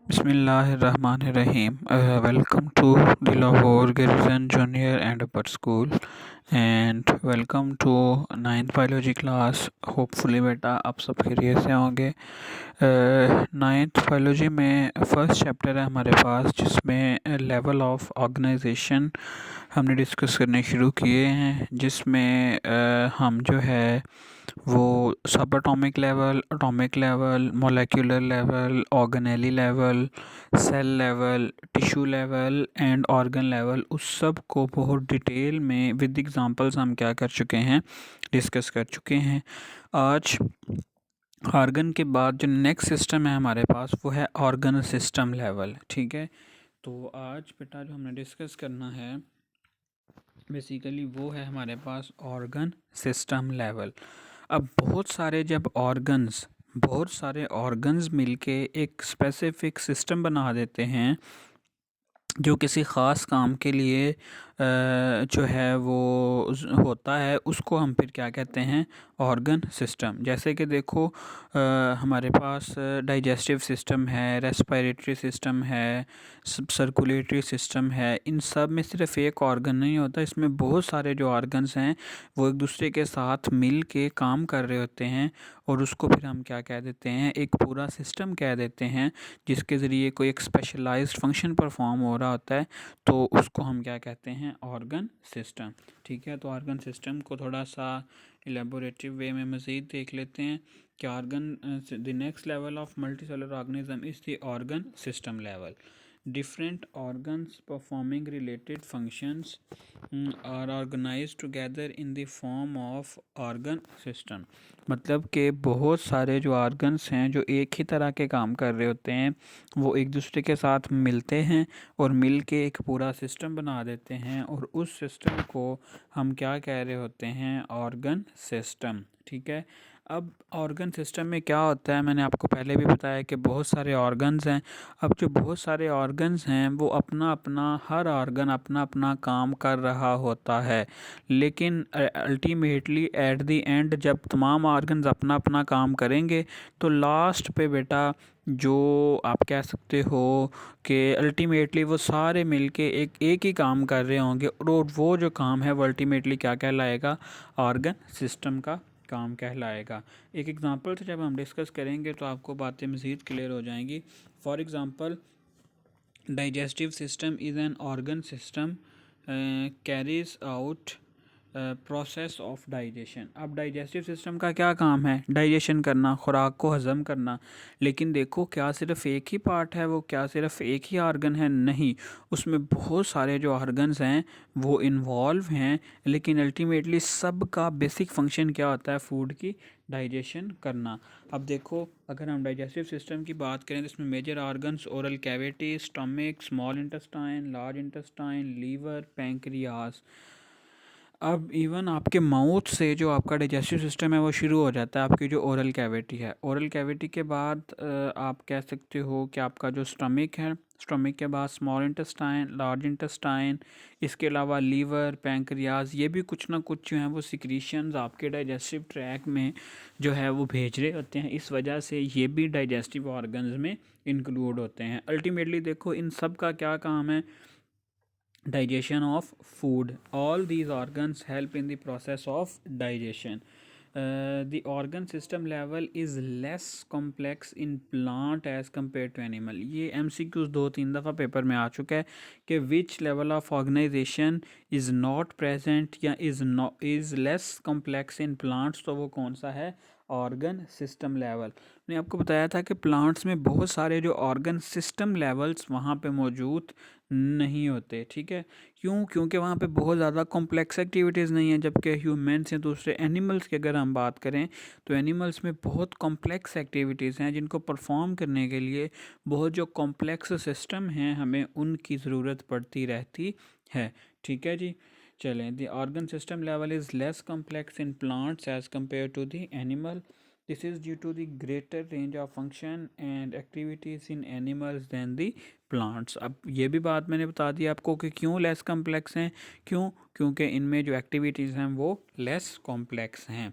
Bismillahirrahmanirrahim. Welcome to the Lahore Garrison Junior and Upper School and welcome to ninth biology class. Hopefully बेटा आप सब खैरियत से होंगे। नाइन्थ बायोलॉजी में फर्स्ट चैप्टर है हमारे पास जिसमें लेवल ऑफ ऑर्गेनाइजेशन हमने डिस्कस करने शुरू किए हैं, जिसमें हम जो है वो सब atomic level, molecular level, organelle level, cell level, tissue level and organ level, उस सब को बहुत डिटेल में विद एग्जांपल्स हम क्या कर चुके हैं, डिस्कस कर चुके हैं। आज ऑर्गन के बाद जो नेक्स्ट सिस्टम है हमारे पास वो है ऑर्गन सिस्टम लेवल। ठीक है, तो आज बेटा जो हमने डिस्कस करना है बेसिकली वो है हमारे पास ऑर्गन सिस्टम लेवल। अब बहुत सारे ऑर्गन्स मिलके एक स्पेसिफिक सिस्टम बना देते हैं जो किसी ख़ास काम के लिए जो है वो होता है, उसको हम फिर क्या कहते हैं, ऑर्गन सिस्टम। जैसे कि देखो हमारे पास डाइजेस्टिव सिस्टम है, रेस्पिरेटरी सिस्टम है, सर्कुलेटरी सिस्टम है। इन सब में सिर्फ एक ऑर्गन नहीं होता, इसमें बहुत सारे जो ऑर्गन्स हैं वो एक दूसरे के साथ मिल के काम कर रहे होते हैं और उसको फिर हम क्या कह देते हैं, एक पूरा सिस्टम कह देते हैं, जिसके ज़रिए कोई एक स्पेशलाइज्ड फंक्शन परफॉर्म हो रहा होता है, तो उसको हम क्या कहते हैं, ऑर्गन सिस्टम। ठीक है, तो ऑर्गन सिस्टम को थोड़ा सा एलेबोरेटिव वे में मज़ीद देख लेते हैं कि organ the next level of multi cellular organism is the organ system level. Different organs performing related functions are organized together in the form of organ system। मतलब कि बहुत सारे जो ऑर्गन्स हैं जो एक ही तरह के काम कर रहे होते हैं वो एक दूसरे के साथ मिलते हैं और मिल के एक पूरा सिस्टम बना देते हैं और उस सिस्टम को हम क्या कह रहे होते हैं, ऑर्गन सिस्टम। ठीक है, अब ऑर्गन सिस्टम में क्या होता है, मैंने आपको पहले भी बताया कि बहुत सारे ऑर्गन्स हैं। अब जो बहुत सारे ऑर्गन्स हैं वो अपना अपना, हर ऑर्गन अपना अपना काम कर रहा होता है, लेकिन अल्टीमेटली एट द एंड जब तमाम ऑर्गन्स अपना अपना काम करेंगे तो लास्ट पे बेटा जो आप कह सकते हो कि अल्टीमेटली वो सारे मिलके एक ही काम कर रहे होंगे और वो जो काम है वो अल्टीमेटली क्या कहलाएगा, ऑर्गन सिस्टम का काम कहलाएगा। एक एग्जांपल से जब हम डिस्कस करेंगे तो आपको बातें मज़ीद क्लियर हो जाएंगी। For example, digestive system is an organ system carries out process of digestion. अब डाइजेस्टिव सिस्टम का क्या काम है, डाइजेशन करना, खुराक को हज़म करना। लेकिन देखो क्या सिर्फ एक ही पार्ट है वो, क्या सिर्फ एक ही ऑर्गन है, नहीं, उसमें बहुत सारे जो ऑर्गन्स हैं वो इन्वॉल्व हैं, लेकिन अल्टीमेटली सब का बेसिक फंक्शन क्या होता है, फूड की डाइजेशन करना। अब देखो अगर हम डाइजेस्टिव सिस्टम की बात करें तो इसमें major organs oral cavity, stomach, small intestine, large intestine, liver, pancreas. अब इवन आपके माउथ से जो आपका डाइजेस्टिव सिस्टम है वो शुरू हो जाता है, आपकी जो ओरल कैविटी है। ओरल कैविटी के बाद आप कह सकते हो कि आपका जो स्टमक है, स्टमक के बाद स्मॉल इंटेस्टाइन, लार्ज इंटेस्टाइन, इसके अलावा लीवर, पैंक्रियाज, ये भी कुछ ना कुछ जो हैं वो सिक्रीशंस आपके डाइजेस्टिव ट्रैक में जो है वो भेज रहे होते हैं। इस वजह से ये भी डाइजेस्टिव ऑर्गन्स में इंक्लूड होते हैं। अल्टीमेटली देखो इन सब का क्या काम है, digestion of food. All these organs help in the process of digestion. The organ system level is less complex in plant as compared to animal। ये MCQs 2-3 दफ़ा पेपर में आ चुका है कि which level of organization is not present या is less complex in plants, तो वो कौन सा है, ऑर्गन सिस्टम लेवल। मैंने आपको बताया था कि प्लांट्स में बहुत सारे जो ऑर्गन सिस्टम लेवल्स वहाँ पे मौजूद नहीं होते। ठीक है, क्यों, क्योंकि वहाँ पे बहुत ज़्यादा कॉम्प्लेक्स एक्टिविटीज़ नहीं है, जबकि ह्यूमंस या दूसरे एनिमल्स की अगर हम बात करें तो एनिमल्स में बहुत कॉम्प्लेक्स एक्टिविटीज़ हैं जिनको परफॉर्म करने के लिए बहुत जो कॉम्प्लेक्स सिस्टम हैं हमें उनकी ज़रूरत पड़ती रहती है। ठीक है जी, चलें, the organ system level is less complex in plants as compare to the animal. This is due to the greater range of function and activities in animals than the plants. अब ये भी बात मैंने बता दी आपको कि क्यों लेस कॉम्प्लेक्स हैं, क्यों, क्योंकि इनमें जो एक्टिविटीज़ हैं वो लेस कॉम्प्लेक्स हैं।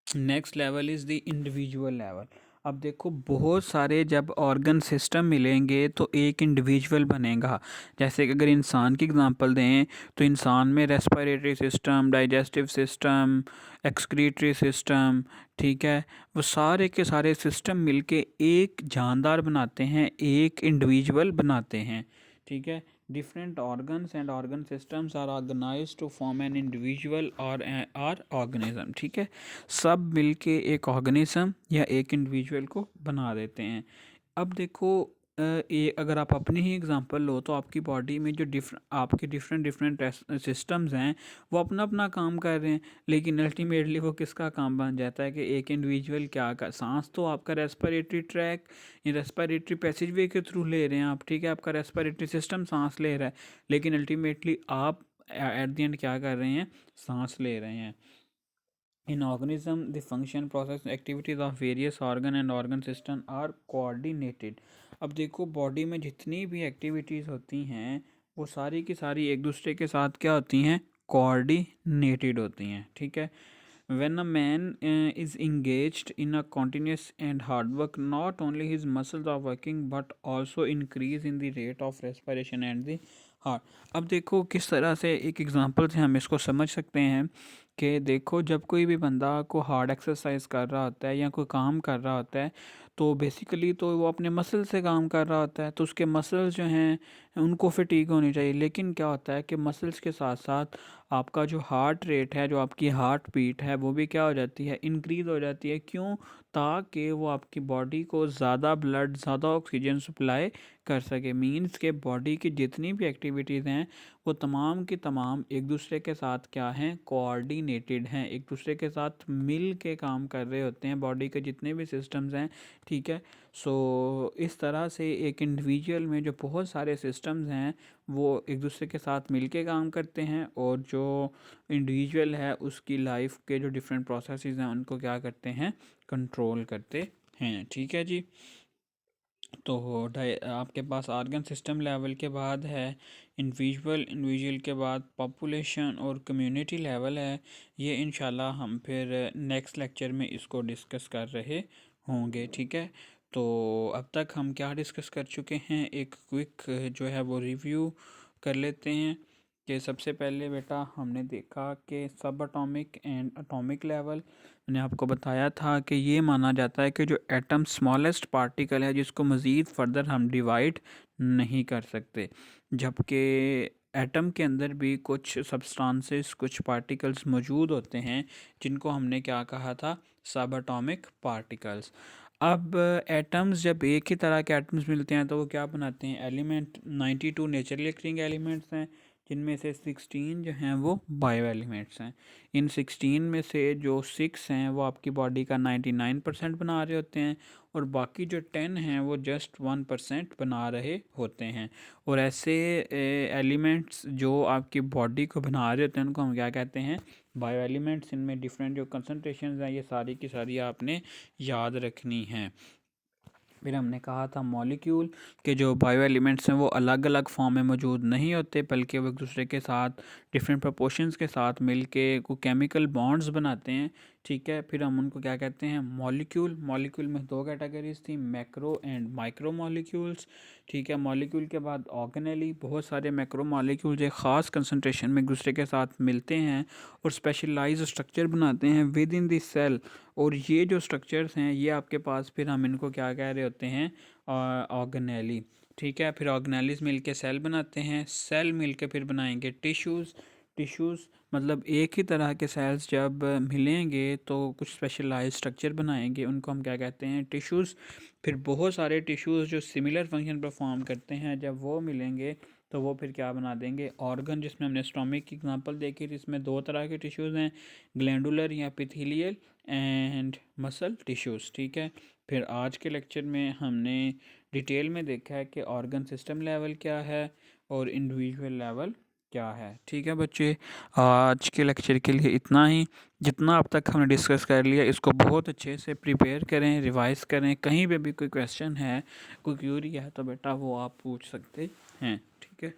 Next level is the individual level. अब देखो बहुत सारे जब ऑर्गन सिस्टम मिलेंगे तो एक इंडिविजुअल बनेगा। जैसे कि अगर इंसान की एग्जांपल दें तो इंसान में respiratory system, digestive system, excretory system, ठीक है, वो सारे के सारे सिस्टम मिलके एक जानदार बनाते हैं, एक इंडिविजुअल बनाते हैं, ठीक है। Different organs and organ systems are organized to form an individual और आर ऑर्गेनिज्म, ठीक है। सब मिलके एक ऑर्गेनिज्म या एक इंडिविजुअल को बना देते हैं। अब देखो ये अगर आप अपनी ही एग्जांपल लो तो आपकी बॉडी में जो आपके डिफरेंट डिफरेंट सिस्टम्स हैं वो अपना अपना काम कर रहे हैं, लेकिन अल्टीमेटली वो किसका काम बन जाता है कि एक इंडिविजुअल क्या का सांस तो आपका रेस्पिरेटरी ट्रैक या रेस्पिरेटरी पैसेजवे के थ्रू ले रहे हैं आप, ठीक है, आपका रेस्पिरेटरी सिस्टम सांस ले रहा है, लेकिन अल्टीमेटली आप एट द एंड क्या कर रहे हैं, सांस ले रहे हैं। In organism, the function, process, activities of various organ and organ system are coordinated। अब देखो बॉडी में जितनी भी एक्टिविटीज़ होती हैं वो सारी की सारी एक दूसरे के साथ क्या होती हैं, कोऑर्डिनेटेड होती हैं, ठीक है। When a man is engaged in a continuous and hard work, not only his muscles are working but also increase in the rate of respiration and the heart। अब देखो किस तरह से एक एग्जांपल से हम इसको समझ सकते हैं कि देखो जब कोई भी बंदा को हार्ड एक्सरसाइज कर रहा होता है या कोई काम कर रहा होता है तो बेसिकली तो वो अपने मसल से काम कर रहा होता है, तो उसके मसल्स जो हैं उनको फिटीग होनी चाहिए। लेकिन क्या होता है कि मसल्स के साथ साथ आपका जो हार्ट रेट है, जो आपकी हार्ट बीट है, वो भी क्या हो जाती है, इंक्रीज़ हो जाती है। क्यों? ताकि वो आपकी बॉडी को ज़्यादा ब्लड, ज़्यादा ऑक्सीजन सप्लाई कर सके। मींस के बॉडी की जितनी भी एक्टिविटीज़ हैं वो तमाम की तमाम एक दूसरे के साथ क्या हैं, कोऑर्डिनेटेड हैं, एक दूसरे के साथ मिल के काम कर रहे होते हैं बॉडी के जितने भी सिस्टम्स हैं, ठीक है। सो इस तरह से एक इंडिविजुअल में जो बहुत सारे सिस्टम्स हैं वो एक दूसरे के साथ मिल के काम करते हैं, और जो इंडिविजुअल है उसकी लाइफ के जो डिफरेंट प्रोसेसेस हैं उनको क्या करते हैं, कंट्रोल करते हैं, ठीक है जी। तो आपके पास ऑर्गन सिस्टम लेवल के बाद है इंडिविजुअल के बाद पॉपुलेशन और कम्युनिटी लेवल है। ये इंशाल्लाह हम फिर नेक्स्ट लेक्चर में इसको डिस्कस कर रहे होंगे, ठीक है। तो अब तक हम क्या डिस्कस कर चुके हैं, एक क्विक जो है वो रिव्यू कर लेते हैं कि सबसे पहले बेटा हमने देखा कि सब एटॉमिक एंड एटॉमिक लेवल। मैंने आपको बताया था कि ये माना जाता है कि जो एटम स्मॉलेस्ट पार्टिकल है जिसको मज़ीद फर्दर हम डिवाइड नहीं कर सकते, जबकि एटम के अंदर भी कुछ सब्सटेंसेस, कुछ पार्टिकल्स मौजूद होते हैं जिनको हमने क्या कहा था, सब एटॉमिक पार्टिकल्स। अब एटम्स जब एक ही तरह के एटम्स मिलते हैं तो वो क्या बनाते हैं, एलिमेंट। 92 नेचुरली अकरिंग एलिमेंट्स हैं जिनमें से 16 जो हैं वो बायो एलिमेंट्स हैं। इन 16 में से जो 6 हैं वो आपकी बॉडी का 99% बना रहे होते हैं, और बाकी जो 10 हैं वो जस्ट 1% बना रहे होते हैं। और ऐसे एलिमेंट्स जो आपकी बॉडी को बना रहे होते हैं उनको हम क्या कहते हैं, बायो एलिमेंट्स। इनमें डिफरेंट जो कंसनट्रेशन हैं ये सारी की सारी आपने याद रखनी है। फिर हमने कहा था मॉलिक्यूल के जो बायो एलिमेंट्स हैं वो अलग अलग फॉर्म में मौजूद नहीं होते, बल्कि वो एक दूसरे के साथ डिफरेंट प्रोपोर्शंस के साथ मिलके को केमिकल बॉन्ड्स बनाते हैं, ठीक है। फिर हम उनको क्या कहते हैं, मॉलिक्यूल। मॉलिक्यूल में दो कैटेगरीज थी, मैक्रो एंड माइक्रो मॉलिक्यूल्स, ठीक है। मॉलिक्यूल के बाद ऑर्गेनेली, बहुत सारे मैक्रो मॉलिक्यूल्स एक ख़ास कंसनट्रेशन में एक दूसरे के साथ मिलते हैं और स्पेशलाइज स्ट्रक्चर बनाते हैं विद इन दिस सेल। और ये जो स्ट्रक्चर्स हैं ये आपके पास, फिर हम इनको क्या कह रहे होते हैं, ऑर्गेनेली, ठीक है। फिर ऑर्गेनेलीज मिलके सेल बनाते हैं, सेल मिलके फिर बनाएंगे टिश्यूज़। टिश्यूज़ मतलब एक ही तरह के सेल्स जब मिलेंगे तो कुछ स्पेशलाइज स्ट्रक्चर बनाएंगे, उनको हम क्या कहते हैं, टिश्यूज़। फिर बहुत सारे टिश्यूज़ जो सिमिलर फंक्शन परफॉर्म करते हैं जब वो मिलेंगे तो वो फिर क्या बना देंगे, ऑर्गन। जिसमें हमने स्टोमिक की एग्जांपल देखी थी, इसमें दो तरह के टिश्यूज़ हैं, ग्लैंडुलर या एपिथेलियल एंड मसल टिश्यूज़, ठीक है। फिर आज के लेक्चर में हमने डिटेल में देखा है कि ऑर्गन सिस्टम लेवल क्या है और इंडिविजुअल लेवल क्या है, ठीक है बच्चे। आज के लेक्चर के लिए इतना ही। जितना अब तक हमने डिस्कस कर लिया इसको बहुत अच्छे से प्रिपेयर करें, रिवाइज करें। कहीं पे भी कोई क्वेश्चन है, कोई क्यूरी है तो बेटा वो आप पूछ सकते हैं, ठीक है।